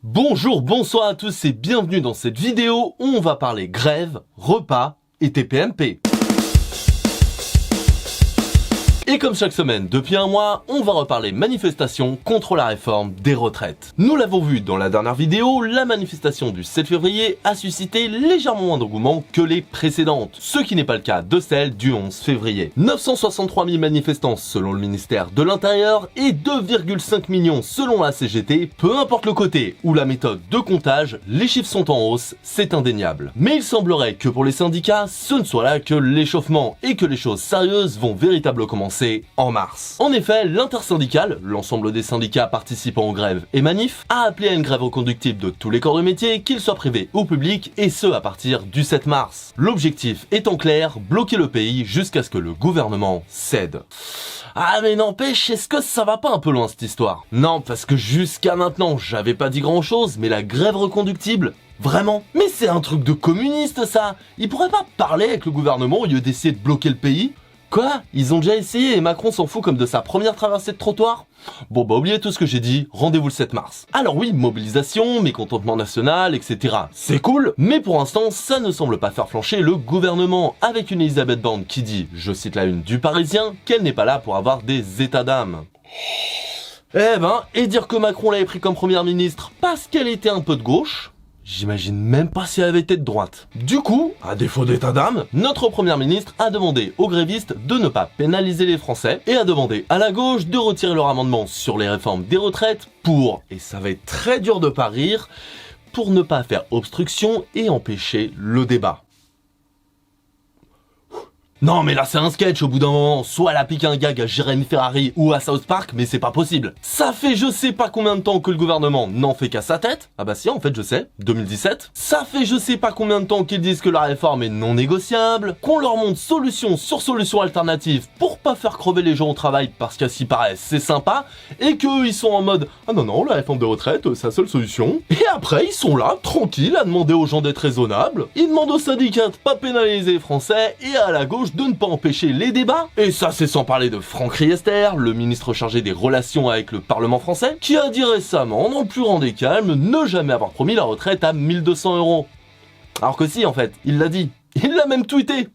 Bonjour, bonsoir à tous et bienvenue dans cette vidéo où on va parler grève, repas et TPMP. Et comme chaque semaine depuis un mois, on va reparler manifestation contre la réforme des retraites. Nous l'avons vu dans la dernière vidéo, la manifestation du 7 février a suscité légèrement moins d'engouement que les précédentes, ce qui n'est pas le cas de celle du 11 février. 963 000 manifestants selon le ministère de l'Intérieur et 2,5 millions selon la CGT, peu importe le côté ou la méthode de comptage, les chiffres sont en hausse, c'est indéniable. Mais il semblerait que pour les syndicats, ce ne soit là que l'échauffement et que les choses sérieuses vont véritablement commencer en mars. En effet, l'intersyndicale, l'ensemble des syndicats participant aux grèves et manifs, a appelé à une grève reconductible de tous les corps de métier, qu'ils soient privés ou publics, et ce à partir du 7 mars. L'objectif étant clair, bloquer le pays jusqu'à ce que le gouvernement cède. Ah mais n'empêche, est-ce que ça va pas un peu loin cette histoire? Non, parce que jusqu'à maintenant, j'avais pas dit grand chose, mais la grève reconductible, vraiment? Mais c'est un truc de communiste ça! Ils pourraient pas parler avec le gouvernement au lieu d'essayer de bloquer le pays? Quoi? Ils ont déjà essayé et Macron s'en fout comme de sa première traversée de trottoir? Bon bah oubliez tout ce que j'ai dit, rendez-vous le 7 mars. Alors oui, mobilisation, mécontentement national, etc. C'est cool, mais pour l'instant, ça ne semble pas faire flancher le gouvernement, avec une Elisabeth Borne qui dit, je cite la une du Parisien, qu'elle n'est pas là pour avoir des états d'âme. Et dire que Macron l'avait pris comme première ministre parce qu'elle était un peu de gauche? J'imagine même pas si elle avait été de droite. Du coup, à défaut d'état d'âme, notre première ministre a demandé aux grévistes de ne pas pénaliser les Français et a demandé à la gauche de retirer leur amendement sur les réformes des retraites pour, et ça va être très dur de pas rire, pour ne pas faire obstruction et empêcher le débat. Non mais là c'est un sketch au bout d'un moment, soit elle a piqué un gag à Jérémy Ferrari ou à South Park, mais c'est pas possible. Ça fait je sais pas combien de temps que le gouvernement n'en fait qu'à sa tête. Ah bah si en fait je sais, 2017. Ça fait je sais pas combien de temps qu'ils disent que la réforme est non négociable, qu'on leur montre solution sur solution alternative pour pas faire crever les gens au travail parce qu'à s'y paraît c'est sympa, et qu'eux ils sont en mode ah non la réforme de retraite c'est la seule solution. Et après ils sont là, tranquilles, à demander aux gens d'être raisonnables, ils demandent aux syndicats de pas pénaliser les Français et à la gauche de ne pas empêcher les débats. Et ça c'est sans parler de Franck Riester, le ministre chargé des relations avec le Parlement français, qui a dit récemment, dans le plus grand des calmes, ne jamais avoir promis la retraite à 1200 €. Alors que si en fait, il l'a dit. Il l'a même tweeté.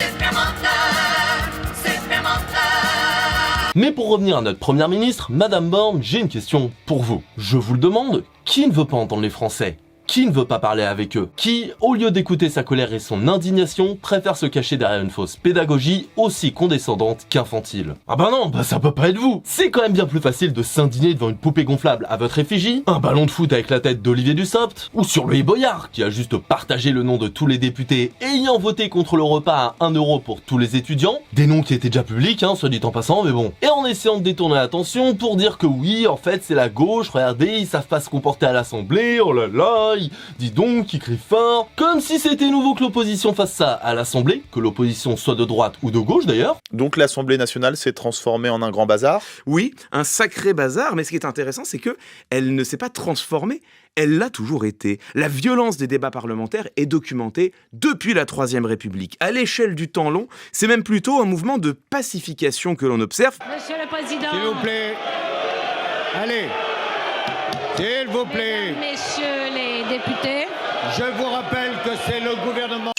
Mais pour revenir à notre première ministre, Madame Borne, j'ai une question pour vous. Je vous le demande, qui ne veut pas entendre les Français ? Qui ne veut pas parler avec eux? Qui, au lieu d'écouter sa colère et son indignation, préfère se cacher derrière une fausse pédagogie aussi condescendante qu'infantile? Ah bah non, ça peut pas être vous! C'est quand même bien plus facile de s'indigner devant une poupée gonflable à votre effigie, un ballon de foot avec la tête d'Olivier Dussopt, ou sur Louis Boyard, qui a juste partagé le nom de tous les députés ayant voté contre le repas à 1 € pour tous les étudiants, des noms qui étaient déjà publics, soit dit en passant, mais bon. Et en essayant de détourner l'attention pour dire que oui, en fait c'est la gauche, regardez, ils savent pas se comporter à l'Assemblée, oh là là, dis donc, il crie fort, comme si c'était nouveau que l'opposition fasse ça à l'Assemblée, que l'opposition soit de droite ou de gauche d'ailleurs. Donc l'Assemblée nationale s'est transformée en un grand bazar? Oui, un sacré bazar, mais ce qui est intéressant, c'est que elle ne s'est pas transformée, elle l'a toujours été. La violence des débats parlementaires est documentée depuis la Troisième République. À l'échelle du temps long, c'est même plutôt un mouvement de pacification que l'on observe. Monsieur le Président. S'il vous plaît. Allez. S'il vous plaît. Messieurs les députés. Je vous rappelle que c'est le gouvernement.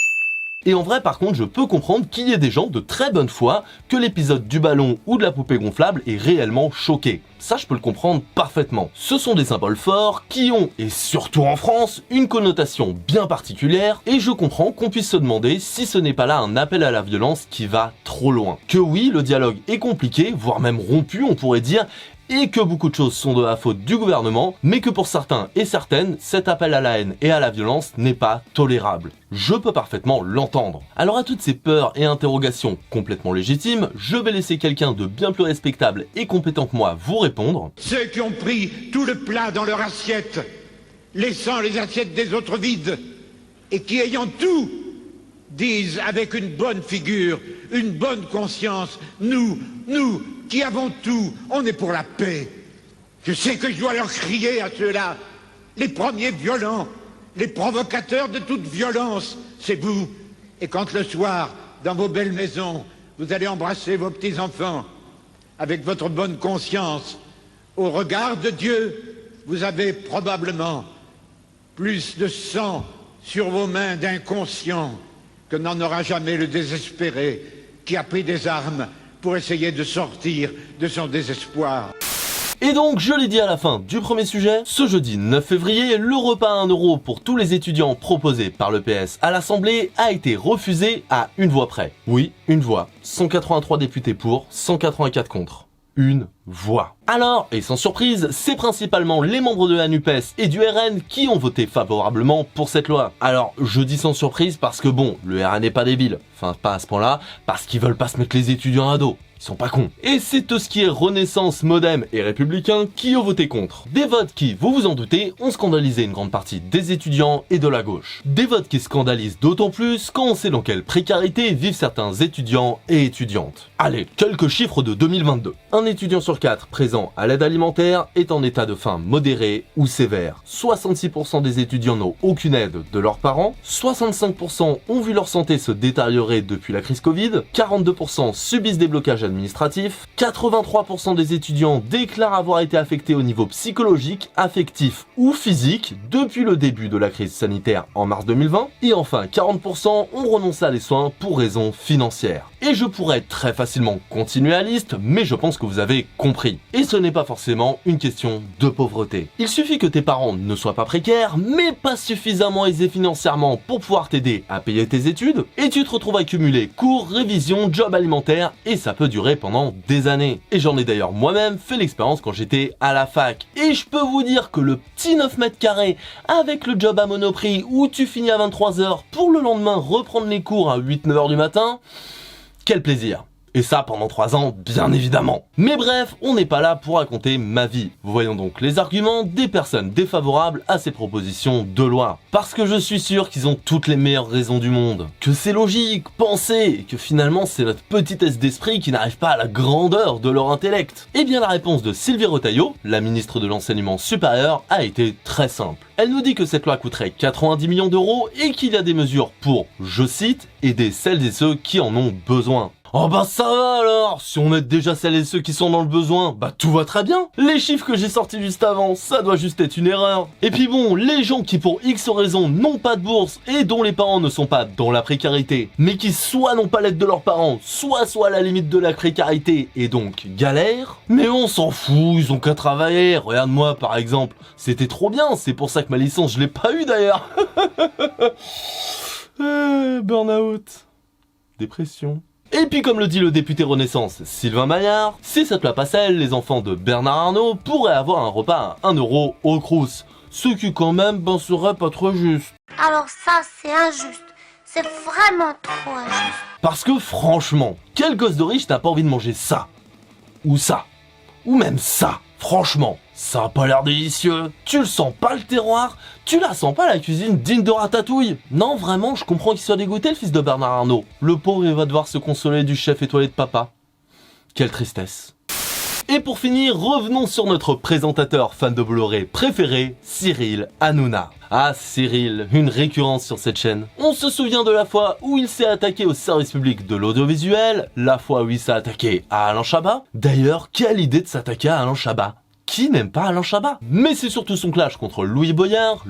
Et en vrai par contre je peux comprendre qu'il y ait des gens de très bonne foi que l'épisode du ballon ou de la poupée gonflable ait réellement choqué. Ça je peux le comprendre parfaitement. Ce sont des symboles forts qui ont, et surtout en France, une connotation bien particulière et je comprends qu'on puisse se demander si ce n'est pas là un appel à la violence qui va trop loin. Que oui, le dialogue est compliqué, voire même rompu on pourrait dire, et que beaucoup de choses sont de la faute du gouvernement, mais que pour certains et certaines, cet appel à la haine et à la violence n'est pas tolérable. Je peux parfaitement l'entendre. Alors à toutes ces peurs et interrogations complètement légitimes, je vais laisser quelqu'un de bien plus respectable et compétent que moi vous répondre. Ceux qui ont pris tout le plat dans leur assiette, laissant les assiettes des autres vides, et qui ayant tout, disent avec une bonne figure, une bonne conscience, nous, qui avons tout, on est pour la paix. Je sais que je dois leur crier à ceux-là, les premiers violents, les provocateurs de toute violence, c'est vous. Et quand le soir, dans vos belles maisons, vous allez embrasser vos petits-enfants, avec votre bonne conscience, au regard de Dieu, vous avez probablement plus de sang sur vos mains d'inconscients que n'en aura jamais le désespéré qui a pris des armes pour essayer de sortir de son désespoir. Et donc, je l'ai dit à la fin du premier sujet, ce jeudi 9 février, le repas à 1 € pour tous les étudiants proposé par le PS à l'Assemblée a été refusé à une voix près. Oui, une voix. 183 députés pour, 184 contre. Une voix. Alors, et sans surprise, c'est principalement les membres de la NUPES et du RN qui ont voté favorablement pour cette loi. Alors, je dis sans surprise parce que bon, le RN n'est pas débile. Enfin, pas à ce point-là, parce qu'ils veulent pas se mettre les étudiants à dos. Ils sont pas cons. Et c'est tout ce qui est Renaissance, Modem et Républicains qui ont voté contre. Des votes qui, vous vous en doutez, ont scandalisé une grande partie des étudiants et de la gauche. Des votes qui scandalisent d'autant plus quand on sait dans quelle précarité vivent certains étudiants et étudiantes. Allez, quelques chiffres de 2022. Un étudiant sur 4 présent à l'aide alimentaire est en état de faim modéré ou sévère. 66% des étudiants n'ont aucune aide de leurs parents. 65% ont vu leur santé se détériorer depuis la crise Covid. 42% subissent des blocages administratifs. 83% des étudiants déclarent avoir été affectés au niveau psychologique, affectif ou physique depuis le début de la crise sanitaire en mars 2020. Et enfin, 40% ont renoncé à des soins pour raisons financières. Et je pourrais très facilement continuer la liste, mais je pense que vous avez compris. Et ce n'est pas forcément une question de pauvreté. Il suffit que tes parents ne soient pas précaires, mais pas suffisamment aisés financièrement pour pouvoir t'aider à payer tes études, et tu te retrouves à cumuler cours, révision, job alimentaire, et ça peut durer pendant des années. Et j'en ai d'ailleurs moi-même fait l'expérience quand j'étais à la fac. Et je peux vous dire que le petit 9 mètres carrés avec le job à Monoprix où tu finis à 23 h pour le lendemain reprendre les cours à 8-9 h du matin, quel plaisir! Et ça pendant 3 ans, bien évidemment. Mais bref, on n'est pas là pour raconter ma vie. Voyons donc les arguments des personnes défavorables à ces propositions de loi. Parce que je suis sûr qu'ils ont toutes les meilleures raisons du monde. Que c'est logique, pensé, et que finalement c'est notre petitesse d'esprit qui n'arrive pas à la grandeur de leur intellect. Eh bien la réponse de Sylvie Retailleau, la ministre de l'Enseignement supérieur, a été très simple. Elle nous dit que cette loi coûterait 90 millions d'euros et qu'il y a des mesures pour, je cite, aider celles et ceux qui en ont besoin. Oh bah ça va alors, si on aide déjà celles et ceux qui sont dans le besoin, bah tout va très bien. Les chiffres que j'ai sortis juste avant, ça doit juste être une erreur. Et puis bon, les gens qui pour X raisons n'ont pas de bourse et dont les parents ne sont pas dans la précarité, mais qui soit n'ont pas l'aide de leurs parents, soit à la limite de la précarité et donc galèrent, mais on s'en fout, ils ont qu'à travailler. Regarde-moi par exemple, c'était trop bien, c'est pour ça que ma licence je l'ai pas eu d'ailleurs. Burn-out, dépression. Et puis comme le dit le député Renaissance Sylvain Maillard, si cette loi passait, les enfants de Bernard Arnault pourraient avoir un repas à 1 € au Crous. Ce qui quand même serait pas trop juste. Alors ça c'est injuste, c'est vraiment trop injuste. Parce que franchement, quel gosse de riche n'a pas envie de manger ça? Ou ça? Ou même ça? Franchement, ça a pas l'air délicieux. Tu le sens pas le terroir? Tu la sens pas la cuisine digne de Ratatouille? Non, vraiment, je comprends qu'il soit dégoûté le fils de Bernard Arnault. Le pauvre, il va devoir se consoler du chef étoilé de papa. Quelle tristesse. Et pour finir, revenons sur notre présentateur fan de Bolloré préféré, Cyril Hanouna. Ah Cyril, une récurrence sur cette chaîne. On se souvient de la fois où il s'est attaqué au service public de l'audiovisuel, la fois où il s'est attaqué à Alain Chabat. D'ailleurs, quelle idée de s'attaquer à Alain Chabat? Qui n'aime pas Alain Chabat? Mais c'est surtout son clash contre Louis Boyard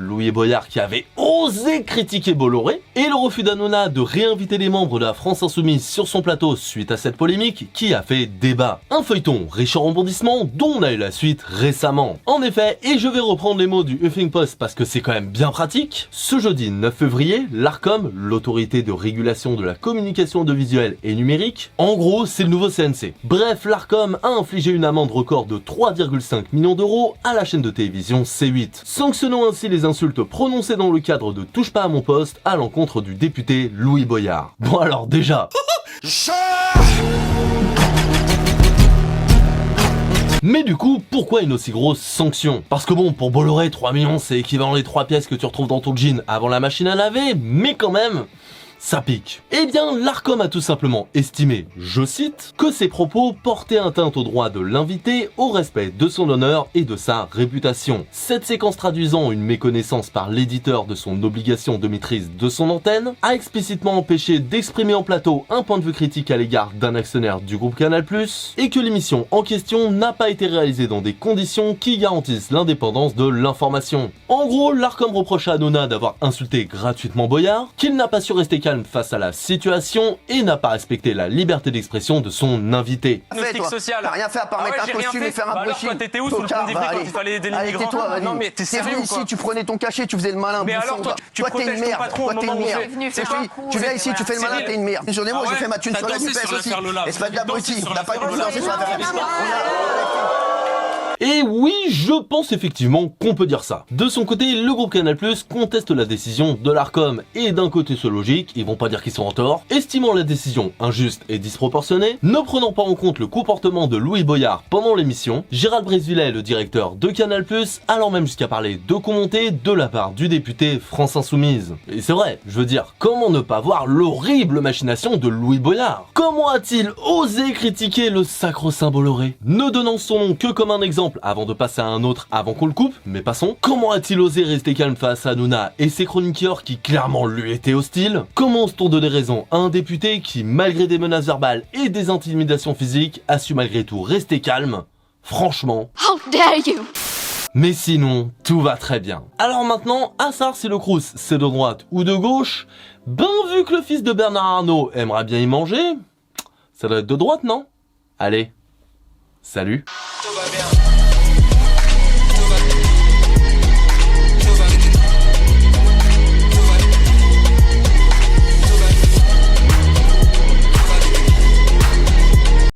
qui avait osé critiquer Bolloré, et le refus d'Hanouna de réinviter les membres de la France Insoumise sur son plateau suite à cette polémique qui a fait débat. Un feuilleton riche en rebondissements dont on a eu la suite récemment. En effet, et je vais reprendre les mots du Huffington Post parce que c'est quand même bien pratique, ce jeudi 9 février, l'Arcom, l'autorité de régulation de la communication audiovisuelle et numérique, en gros c'est le nouveau CNC. Bref, l'Arcom a infligé une amende record de 3,5 millions d'euros à la chaîne de télévision C8, sanctionnant ainsi les insultes prononcées dans le cadre de Touche pas à mon poste à l'encontre du député Louis Boyard. Bon alors déjà... Mais du coup, pourquoi une aussi grosse sanction? Parce que bon, pour Bolloré, 3 millions c'est équivalent les 3 pièces que tu retrouves dans ton jean avant la machine à laver, mais quand même... ça pique. Eh bien, l'Arcom a tout simplement estimé, je cite, que ses propos portaient atteinte au droit de l'invité, au respect de son honneur et de sa réputation. Cette séquence traduisant une méconnaissance par l'éditeur de son obligation de maîtrise de son antenne, a explicitement empêché d'exprimer en plateau un point de vue critique à l'égard d'un actionnaire du groupe Canal+, et que l'émission en question n'a pas été réalisée dans des conditions qui garantissent l'indépendance de l'information. En gros, l'Arcom reproche à Hanouna d'avoir insulté gratuitement Boyard, qu'il n'a pas su rester calme face à la situation et n'a pas respecté la liberté d'expression de son invité. T'as rien fait à part mettre un costume et faire un brushing. Alors toi t'étais où sur le pont d'Ivry quand il fallait aider les migrants? Non mais t'es sérieux ou quoi? Ici, tu prenais ton cachet, tu faisais le malin. Mais alors toi, tu protèges ton patron au moment où tu viens ici, tu fais le malin, t'es une merde. Sur des mots, j'ai fait ma thune sur la NUPES aussi. Espèce d'abruti, on n'a pas dû vous lancer sur la version. Et oui, je pense effectivement qu'on peut dire ça. De son côté, le groupe Canal+ conteste la décision de l'Arcom, et d'un côté c'est logique, ils vont pas dire qu'ils sont en tort, estimant la décision injuste et disproportionnée, ne prenant pas en compte le comportement de Louis Boyard pendant l'émission, Gérald Brézillet, le directeur de Canal+, allant même jusqu'à parler de commenter de la part du député France Insoumise. Et c'est vrai, je veux dire, comment ne pas voir l'horrible machination de Louis Boyard? Comment a-t-il osé critiquer le sacro-saint Bolloré? Ne donnant son nom que comme un exemple avant de passer à un autre avant qu'on le coupe, mais passons. Comment a-t-il osé rester calme face à Hanouna et ses chroniqueurs qui clairement lui étaient hostiles? Comment se donner raison à un député qui, malgré des menaces verbales et des intimidations physiques, a su malgré tout rester calme? Franchement. How dare you! Mais sinon, tout va très bien. Alors maintenant, à savoir si le Crous c'est de droite ou de gauche, ben vu que le fils de Bernard Arnault aimerait bien y manger, ça doit être de droite, non? Allez, salut. Tout va bien.